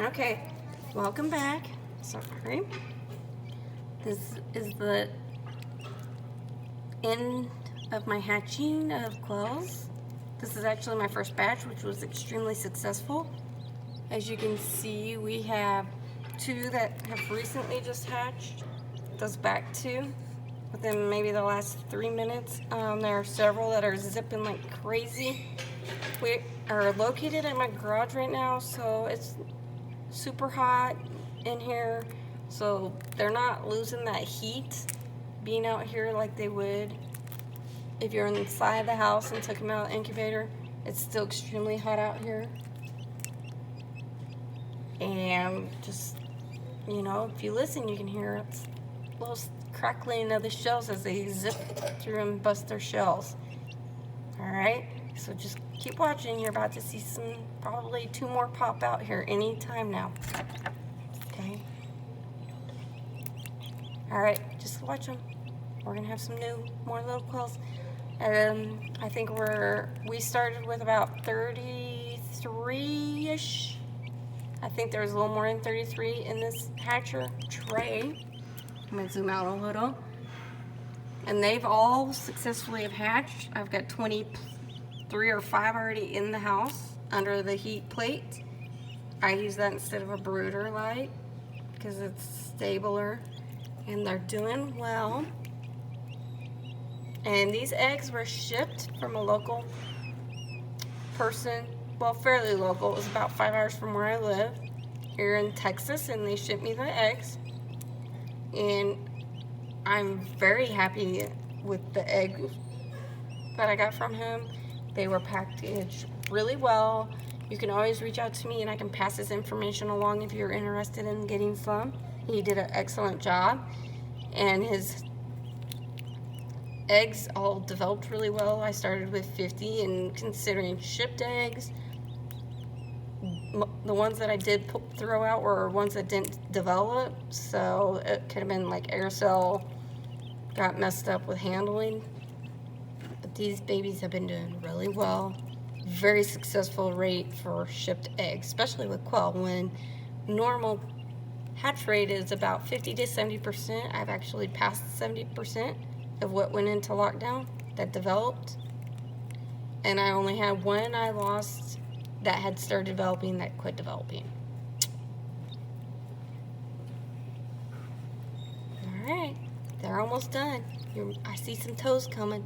Okay, welcome back. Sorry. This is the end of my hatching of quails. This is actually my first batch, which was extremely successful. As you can see, we have 2 that have recently just hatched. Those back 2 within maybe the last 3 minutes. There are several that are zipping like crazy. We are located at my garage right now, so it's super hot in here, so they're not losing that heat being out here like they would if you're inside the house and took them out of the incubator. It's still extremely hot out here, and just, you know, if you listen, you can hear it's a little crackling of the shells as they zip through and bust their shells. Alright, so just keep watching. You're about to see some, probably 2 more pop out here anytime now. Okay? Alright, just watch them. We're going to have some more little quails. I think we started with about 33-ish. I think there's a little more than 33 in this hatcher tray. I'm going to zoom out a little. And they've all successfully have hatched. I've got 23 or 5 already in the house under the heat plate. I use that instead of a brooder light because it's stabler, and they're doing well. And these eggs were shipped from a local person, well, fairly local. It was about 5 hours from where I live here in Texas, and they shipped me the eggs. And I'm very happy with the eggs that I got from him. They were packaged really well. You can always reach out to me and I can pass this information along if you're interested in getting some. He did an excellent job, and his eggs all developed really well. I started with 50, and considering shipped eggs, the ones that I did throw out were ones that didn't develop, so it could have been like air cell got messed up with handling. But these babies have been doing really well. Very successful rate for shipped eggs, especially with quail. When normal hatch rate is about 50 to 70%, I've actually passed 70% of what went into lockdown that developed. And I only had one I lost that had started developing that quit developing. Alright, they're almost done. I see some toes coming.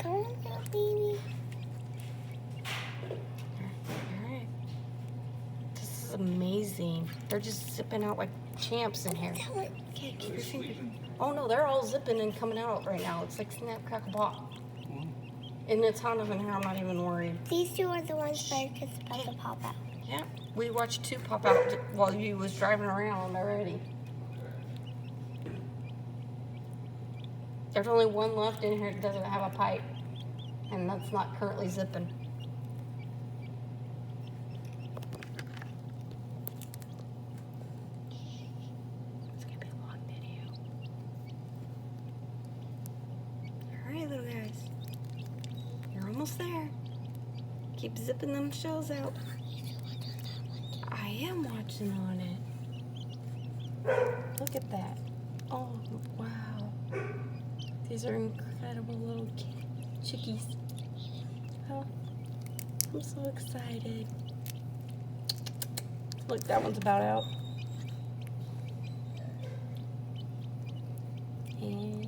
Come on, little baby. Alright. This is amazing. They're just zipping out like champs in here. Okay, keep your finger. Oh no, they're all zipping and coming out right now. It's like snap, crackle, pop. And it's hot enough in here, I'm not even worried. These 2 are the ones that are just about to pop out. Yeah, we watched 2 pop out while you was driving around already. There's only 1 left in here that doesn't have a pipe, and that's not currently zipping. It's gonna be a long video. Alright, little guys. You're almost there. Keep zipping them shells out. I am watching on it. Look at that. Oh, wow. These are incredible little chickies. Oh, I'm so excited. Look, that one's about out. And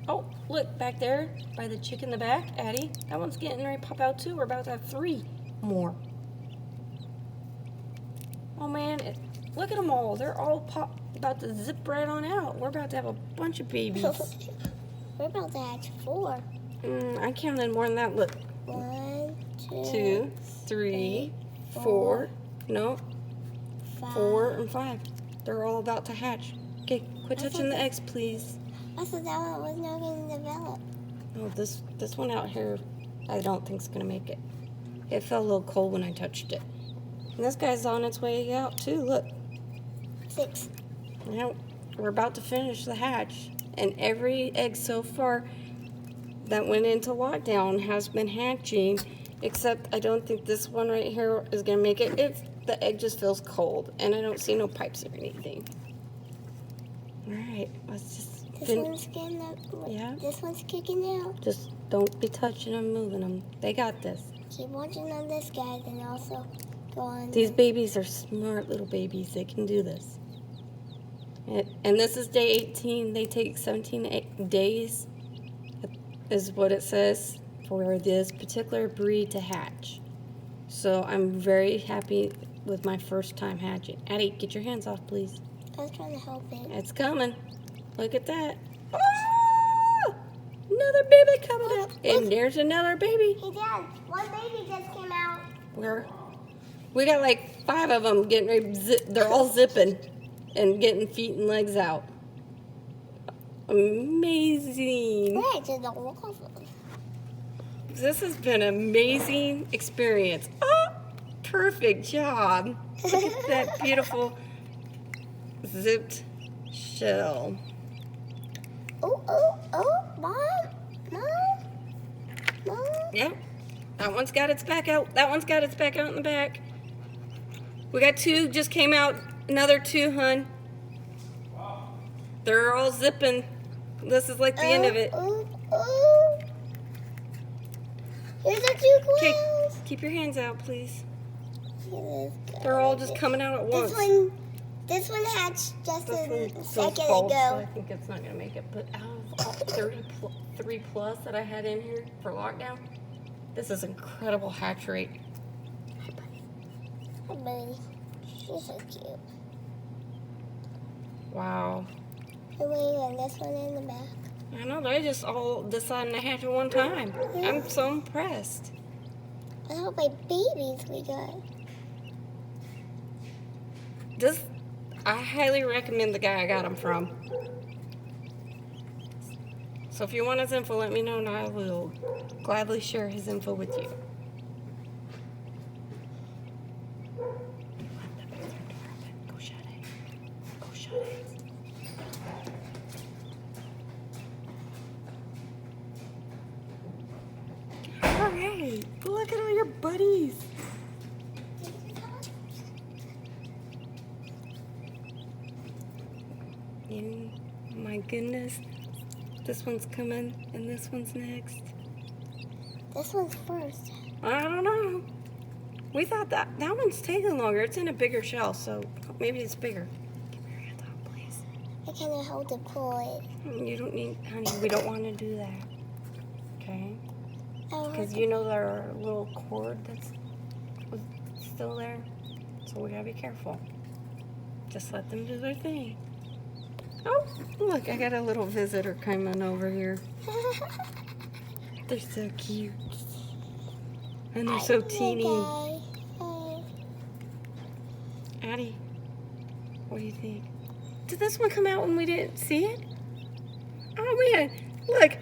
oh, look, back there by the chick in the back, Addie. That one's getting ready to pop out too. We're about to have 3 more. Oh man, look at them all. They're all about to zip right on out. We're about to have a bunch of babies. We're about to hatch 4. I counted more than that. Look. 1, 2, 3, 4. No. 4 and 5. They're all about to hatch. Okay, quit touching the eggs, please. I thought that one was not going to develop. Oh, this one out here, I don't think is going to make it. It felt a little cold when I touched it. And this guy's on its way out too, look. 6. Now, we're about to finish the hatch. And every egg so far that went into lockdown has been hatching, except I don't think this one right here is gonna make it. The egg just feels cold, and I don't see no pipes or anything. All right, let's just. This one's getting up. Yeah. This one's kicking out. Just don't be touching them, moving them. They got this. Keep watching on this guy, then also go on. These babies are smart little babies. They can do this. And this is day 18. They take 17 days, is what it says, for this particular breed to hatch. So I'm very happy with my first time hatching. Addie, get your hands off, please. I was trying to help it. It's coming. Look at that. Oh! Another baby coming out. And there's another baby. Hey, Dad, one baby just came out. We got like 5 of them getting ready. They're all zipping and getting feet and legs out. Amazing. Where did the walk off of? This has been an amazing experience. Oh, perfect job. Look at that beautiful zipped shell. Oh, Mom. Yep. That one's got its back out. That one's got its back out in the back. We got 2 just came out. Another 2, hun. They're all zipping. This is like the end of it. Here's the 2 Okay, quails. keep your hands out, please. Yes, They're all just coming out at once. This one hatched just This a one's so second cold, so I ago. think it's not gonna make it. But out of all 33 plus that I had in here for lockdown, this is incredible hatch rate. Hi, buddy. She's so cute. Wow. And wait, and this one in the back. I know, they just all deciding to hatch at one time. I'm so impressed. I hope my babies we got. I highly recommend the guy I got them from. So if you want his info, let me know and I will gladly share his info with you. Go shut it. Go shut it. All right, look at all your buddies. Oh my goodness. This one's coming and this one's next. This one's first. I don't know. We thought that one's taking longer. It's in a bigger shell, so maybe it's bigger. Keep your hands off, please. I kind of hold to pull it. You don't need, honey, we don't want to do that. Okay? Oh, Because you know there are a little cord that's still there. So we gotta be careful. Just let them do their thing. Oh, look, I got a little visitor coming over here. They're so cute. And they're so teeny. Hi. Addie, what do you think? Did this one come out when we didn't see it? Oh man, look.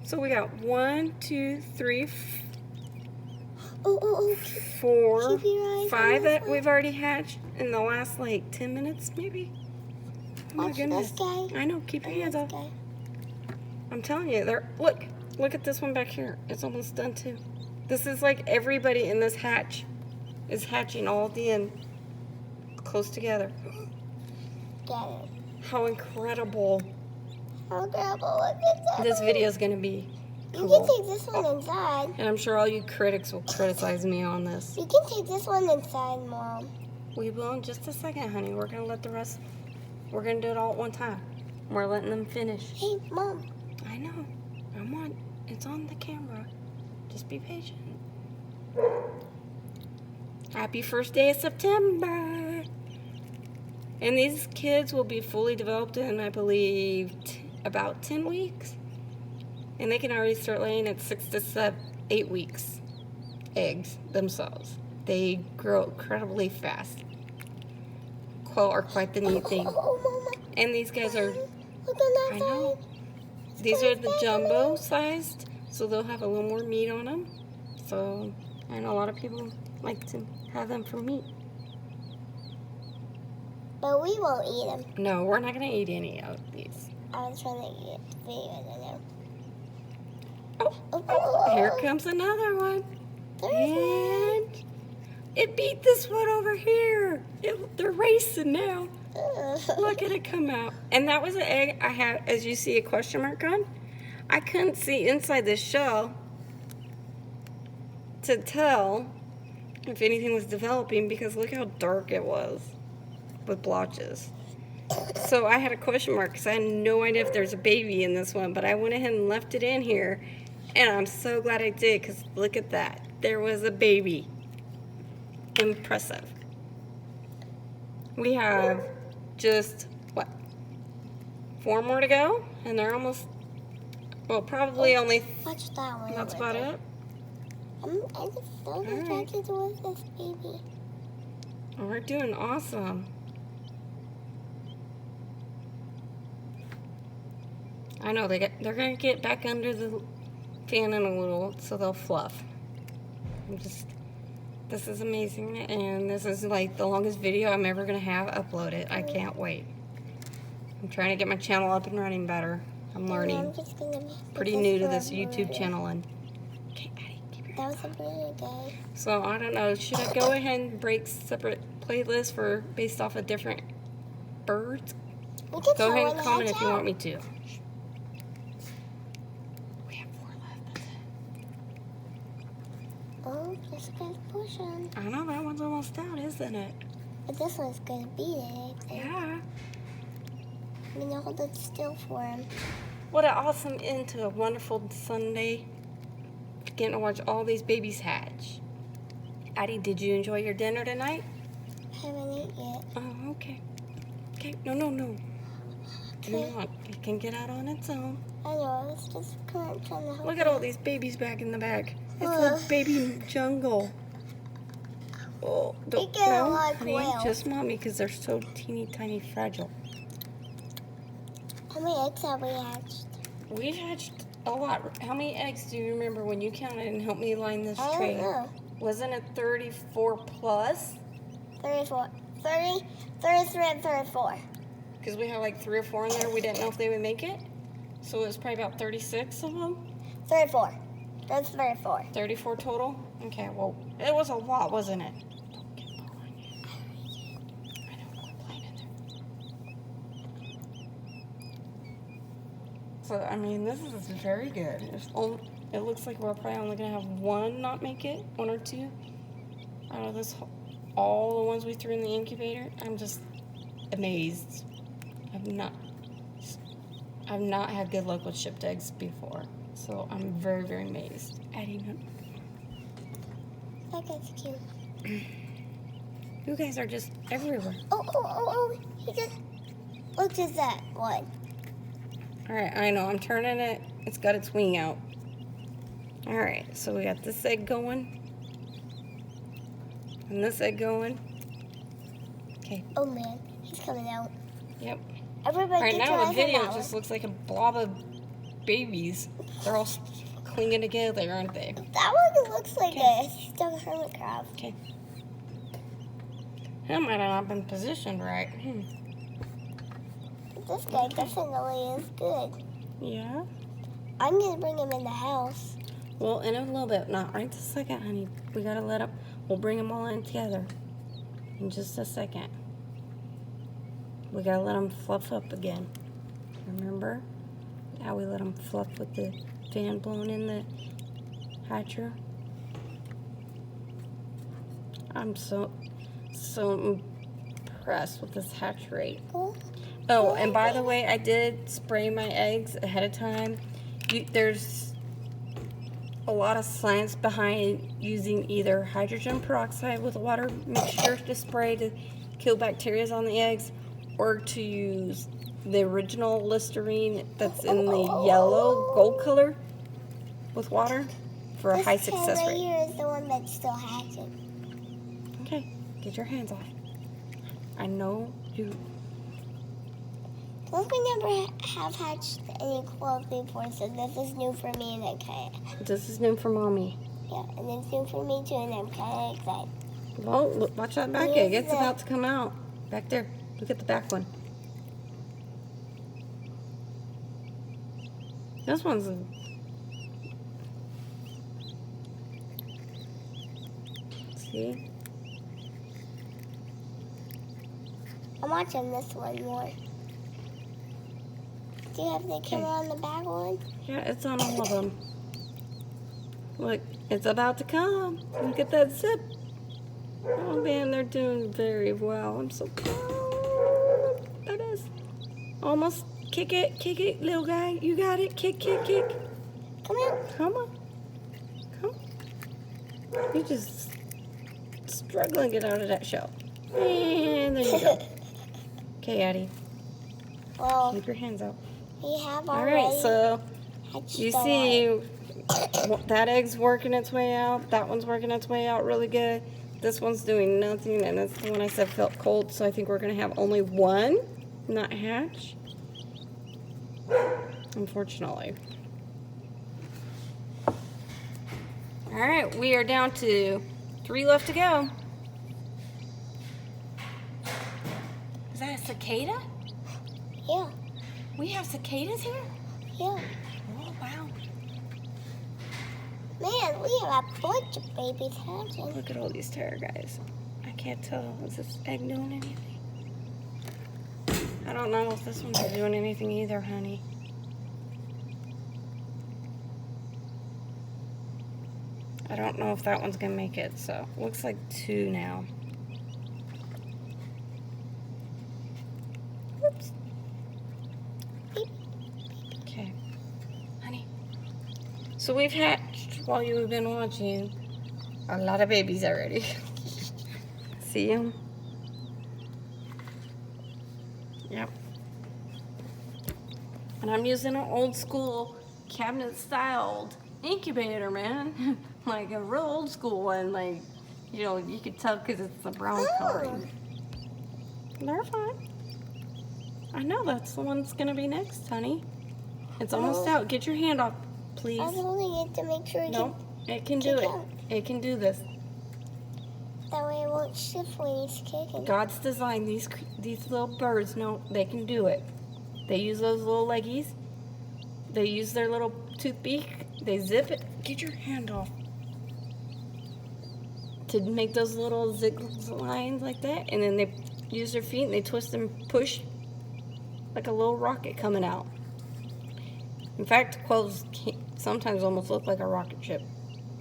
So we got 1, 2, 3, Oh. 4, Keep your eyes 5 on that this we've already hatched in the last like 10 minutes maybe. Oh my Watch goodness. this guy. I know, keep your hands This off. guy. I'm telling you, look at this one back here. It's almost done too. This is like everybody in this hatch is hatching all at the end, close together. Get it. How incredible Oh, Grandpa, look at that. this video is going to be. You Cool. can take this one inside. And I'm sure all you critics will criticize me on this. You can take this one inside, Mom. We will in just a second, honey. We're going to let the rest, we're going to do it all at one time. We're letting them finish. Hey, Mom. I know. It's on the camera. Just be patient. Happy first day of September. And these kids will be fully developed in, I believe, about 10 weeks. And they can already start laying at 6 to 8 weeks eggs themselves. They grow incredibly fast. Quail are quite the neat thing. Oh, Mama. And these guys are, Look on that I side. know. These are the jumbo sized, so they'll have a little more meat on them. So I know a lot of people like to have them for meat. But we won't eat them. No, we're not going to eat any of these. I was trying to eat the video, I don't know. Oh, here comes another one. And it beat this one over here. They're racing now. Look at it come out. And that was an egg I had, as you see, a question mark on. I couldn't see inside the shell to tell if anything was developing because look how dark it was with blotches. So I had a question mark because I had no idea if there's a baby in this one, but I went ahead and left it in here, and I'm so glad I did because look at that. There was a baby. Impressive. We have just, what, 4 more to go? And they're almost, well, probably only, Watch that one. that's about it. I just so excited with this baby. We're doing awesome. I know they're gonna get back under the fan in a little, so they'll fluff. This is amazing, and this is like the longest video I'm ever gonna have uploaded. I can't wait. I'm trying to get my channel up and running better. I'm learning. I'm just gonna Pretty new to this YouTube channel, and okay, Addie, keep your that was a really good. So I don't know. Should I go ahead and break separate playlists for based off of different birds? We can Go ahead throw and the comment hatch if you out. want me to. We have 4 left. That's it. Oh, just gonna push on. I know that one's almost out, isn't it? But this one's gonna beat it, I think. Yeah. I'm gonna hold it still for him. What an awesome end to a wonderful Sunday. Getting to watch all these babies hatch. Addie, did you enjoy your dinner tonight? Haven't eaten yet. Oh, okay. Okay, no. Do not. It can get out on its own. I know, it's just trying to hold Look at all these babies back in the back. It's a baby jungle. Oh, don't get a no, lot of honey, quail. just mommy, because they're so teeny tiny fragile. How many eggs have we hatched? We've hatched a lot. How many eggs do you remember when you counted and helped me line this I tray? don't know. Wasn't it 34 plus? 34. 30, 33, and 34. Because we had like 3 or 4 in there. We didn't know if they would make it. So it was probably about 36 of them. 34. That's 34. 34 total? Okay, well, it was a lot, wasn't it? Don't get more on you. I know, quit playing in there. So, I mean, this is very good. It looks like we're probably only going to have 1 not make it, 1 or 2. Out of this, all the ones we threw in the incubator. I'm just amazed. I've not had good luck with shipped eggs before. So I'm very, very amazed. Addie, That guy's cute. you guys are just everywhere. Oh. He just looked at that one. Alright, I know. I'm turning it. It's got its wing out. Alright, so we got this egg going. And this egg going. Okay. Oh man, he's coming out. Yep. Everybody Alright, get your now the eyes on video that just one. looks like a blob of babies. They're all clinging together, aren't they? That one looks like a stuck hermit crab. Okay. That might have not been positioned right. This guy definitely is good. Yeah. I'm gonna bring him in the house. Well, in a little bit. Not right this second, honey. We gotta let them. We'll bring them all in together in just a second. We gotta let them fluff up again. Remember how we let them fluff with the fan blowing in the hatcher? I'm so impressed with this hatch rate. Oh, and by the way, I did spray my eggs ahead of time. There's a lot of science behind using either hydrogen peroxide with water mixture to spray to kill bacteria on the eggs, or to use the original Listerine that's in the yellow gold color with water for a high success This guy right rate. here is the one that's still hatching. Okay, get your hands off. I know you. Plus, we never have hatched any quails before, so this is new for me, and I'm kind of, This is new for mommy. yeah, and it's new for me too, and I'm kind of excited. Well, look, watch that back egg. It's about to come out. Back there. Look at the back one. This one's See? I'm watching this one more. Do you have the camera on the back one? Yeah, it's on all of them. Look, it's about to come. Look at that zip. Oh man, they're doing very well. I'm so proud. That is almost. Kick it, little guy. You got it. Kick. Come here. Come on. You're just struggling to get out of that shell. And there you go. Okay, Addie. Well, Keep your hands out. we have All already right, so hatched you the see one. that egg's working its way out. That one's working its way out really good. This one's doing nothing, and that's the one I said felt cold, so I think we're going to have only one not hatch. Unfortunately. All right, we are down to 3 left to go. Is that a cicada? Yeah, We have cicadas here? yeah. Oh, wow. Man, we have a bunch of babies hatching. Look at all these terror guys. I can't tell. Is this egg doing anything? I don't know if this one's doing anything either, honey. I don't know if that one's gonna make it, so looks like 2 now. Whoops. Okay, honey. So we've hatched, while you've been watching, a lot of babies already. See them? Yep. And I'm using an old school cabinet styled incubator, man. Like a real old school one, like, you know, you could tell because it's the brown coloring. They're fine. I know that's the one that's gonna be next, honey. It's almost out. Get your hand off, please. I'm holding it to make sure No, it can do it. It can do this. that way it won't shift when he's kicking. God's designed these little birds. No, they can do it. They use those little leggies. They use their little toothpick. They zip it. Get your hand off. To make those little zig lines like that, and then they use their feet and they twist and push like a little rocket coming out. In fact, quails sometimes almost look like a rocket ship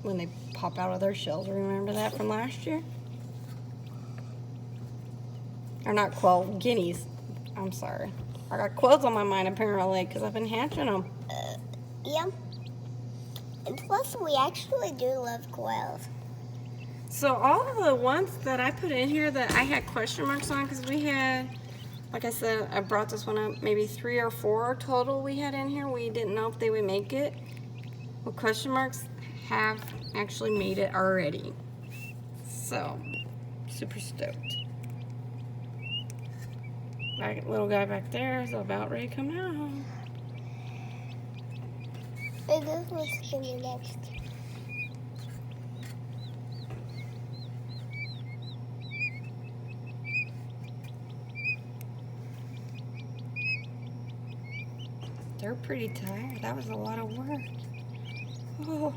when they pop out of their shells. Remember that from last year? Or not quail, guineas. I'm sorry. I got quails on my mind apparently because I've been hatching them. Yeah. And plus, we actually do love quails. So all of the ones that I put in here that I had question marks on, because we had, like I said, I brought this one up, maybe 3 or 4 total we had in here. We didn't know if they would make it. Well, question marks have actually made it already. So, super stoked. That little guy back there is about ready to come out. And this one's gonna be next. They're pretty tired. That was a lot of work. Oh,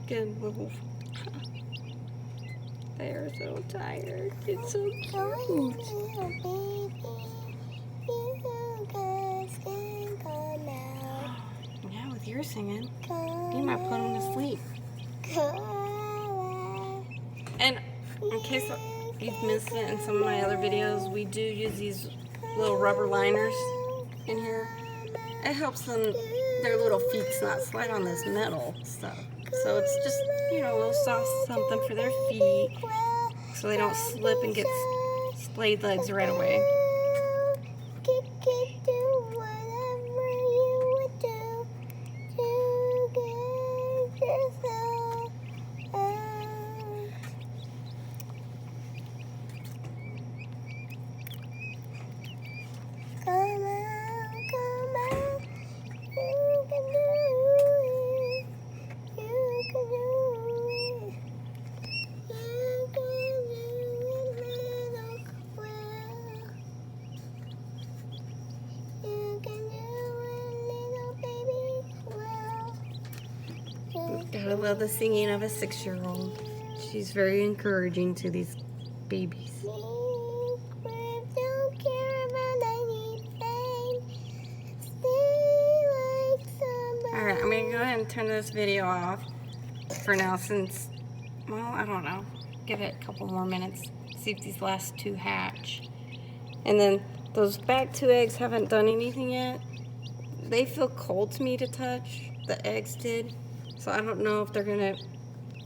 good move. They're so tired. It's so cute. Little baby, you guys can come out. Now with your singing, Come you might put them to sleep. out. And in case you've missed it in some of my other videos, we do use these little rubber liners in here. It helps them, their little feet not slide on this metal stuff. So it's just, you know, a little soft something for their feet so they don't slip and get splayed legs right away. Gotta love the singing of a 6-year-old. She's very encouraging to these babies. Don't care about anything. Stay like somebody. Alright, I'm going to go ahead and turn this video off for now since, well, I don't know. Give it a couple more minutes. See if these last two hatch. And then those back two eggs haven't done anything yet. They feel cold to me to touch. The eggs did. So I don't know if they're going to...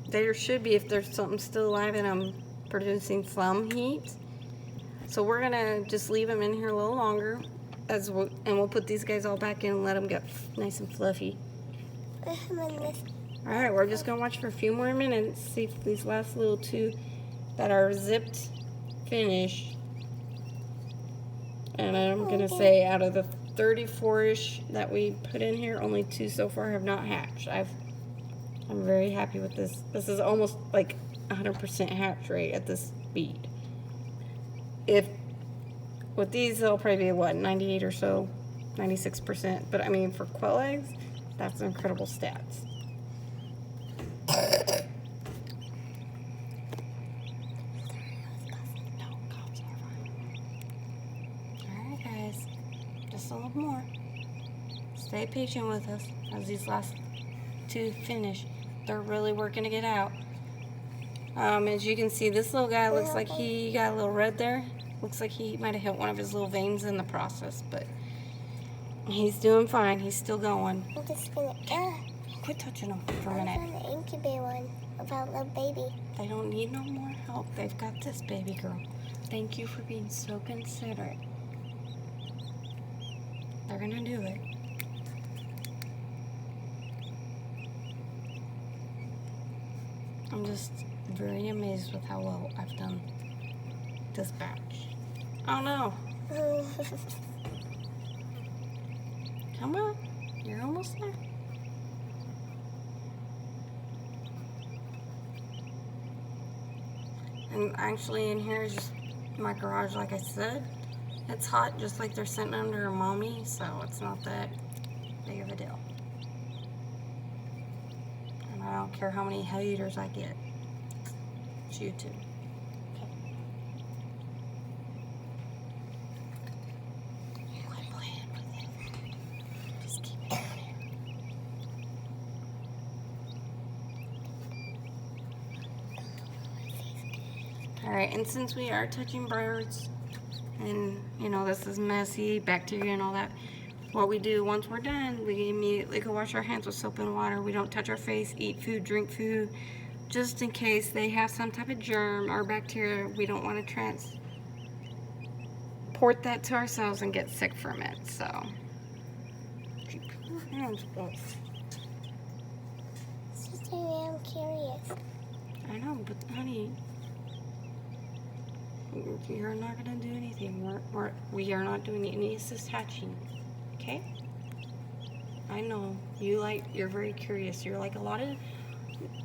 There should be if there's something still alive and I'm producing some heat. So we're going to just leave them in here a little longer. And we'll put these guys all back in and let them get nice and fluffy. Alright, we're just going to watch for a few more minutes. See if these last little two that are zipped finish. And I'm going to say out of the 34-ish that we put in here, only 2 so far have not hatched. I'm very happy with this. This is almost like 100% hatch rate at this speed. If with these, they'll probably be what, 98 or so, 96%. But I mean, for quail eggs, that's incredible stats. Alright guys, just a little more. Stay patient with us as these last two finish. They're really working to get out. As you can see, this little guy looks like he got a little red there. Looks like he might have hit one of his little veins in the process, but he's doing fine. He's still going. I'm just gonna. Quit touching him for a minute. I was on the incubate one about the baby. They don't need no more help. They've got this, baby girl. Thank you for being so considerate. They're gonna do it. I'm just very amazed with how well I've done this batch. Oh no. Come on. You're almost there. And actually in here is just my garage, like I said. It's hot just like they're sitting under a mommy, so it's not that big of a deal. And I don't care how many haters I get. It's YouTube. Okay. Quit playing with it. Just keep it in here. Alright, and since we are touching birds, and you know this is messy, bacteria and all that, what we do once we're done, we immediately go wash our hands with soap and water. We don't touch our face, eat food, drink food, just in case they have some type of germ or bacteria. We don't want to transport that to ourselves and get sick from it. So keep your hands off. Sister, I'm curious. I know, but honey, you're not gonna do anything. We are not doing any assist hatching. Okay? I know you're very curious. You're like a lot of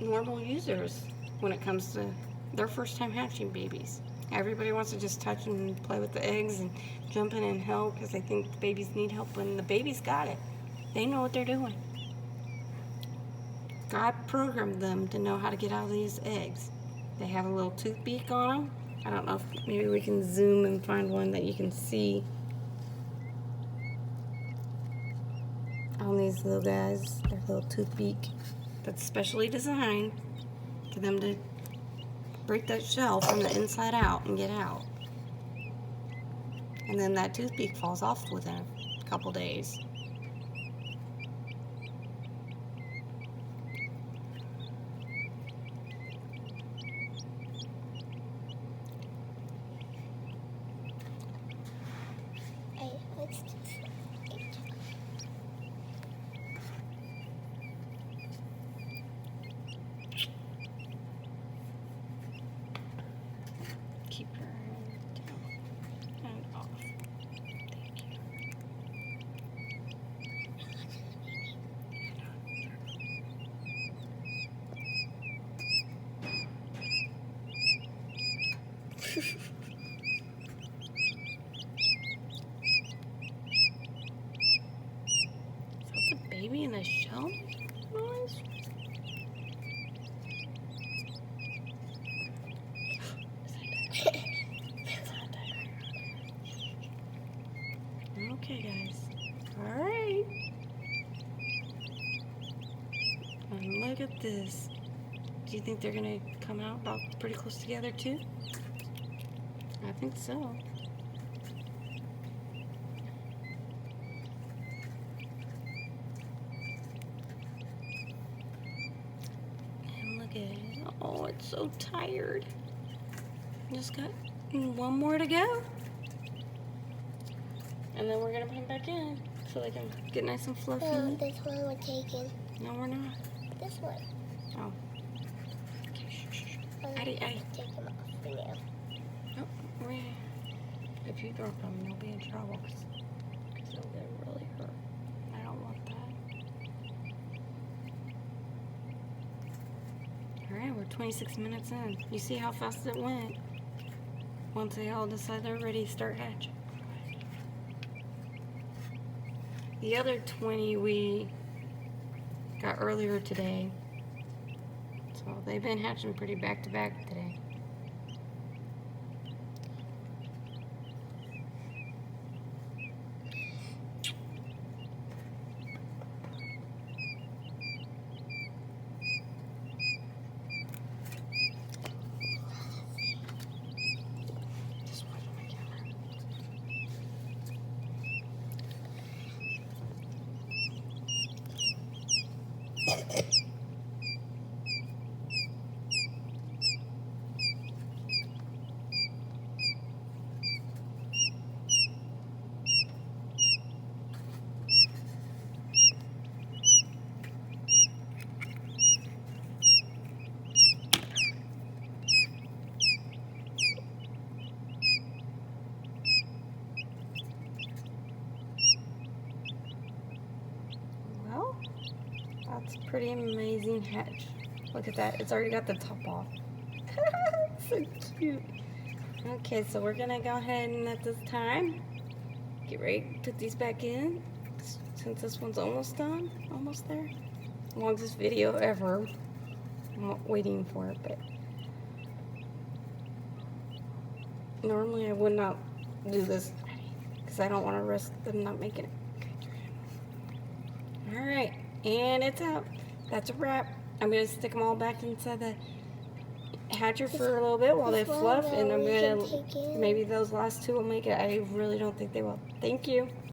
normal users when it comes to their first time hatching babies. Everybody wants to just touch and play with the eggs and jump in and help because they think the babies need help when the babies got it. They know what they're doing. God programmed them to know how to get out of these eggs. They have a little tooth beak on them. I don't know if maybe we can zoom and find one that you can see on these little guys. Their little tooth beak that's specially designed for them to break that shell from the inside out and get out. And then that tooth beak falls off within a couple days. Keep your hand down and off. Thank you. Is that the baby in the shell noise? look at this. Do you think they're gonna come out about pretty close together too? I think so. And look at it. Oh, it's so tired. Just got one more to go. And then we're gonna put them back in so they can get nice and fluffy. Oh, this one we're taking. No, we're not. This one. Oh. Okay, shh. Oh, Addie. take them off for now. Nope. If you drop them, you'll be in trouble because it'll get really hurt. I don't want that. Alright, we're 26 minutes in. You see how fast it went? Once they all decide they're ready to start hatching. The other 20 we got earlier today. So they've been hatching pretty back to back today. Just watch my camera. Well, that's a pretty amazing hatch. Look at that, it's already got the top off. So cute. Okay, so we're gonna go ahead and at this time get ready to put these back in. Since this one's almost done, almost there. Longest video ever. I'm waiting for it, but normally I would not do this because I don't want to risk them not making it. Alright, and it's out. That's a wrap. I'm going to stick them all back inside the hatcher for a little bit while they fluff, and I'm going to, maybe those last two will make it. I really don't think they will. Thank you.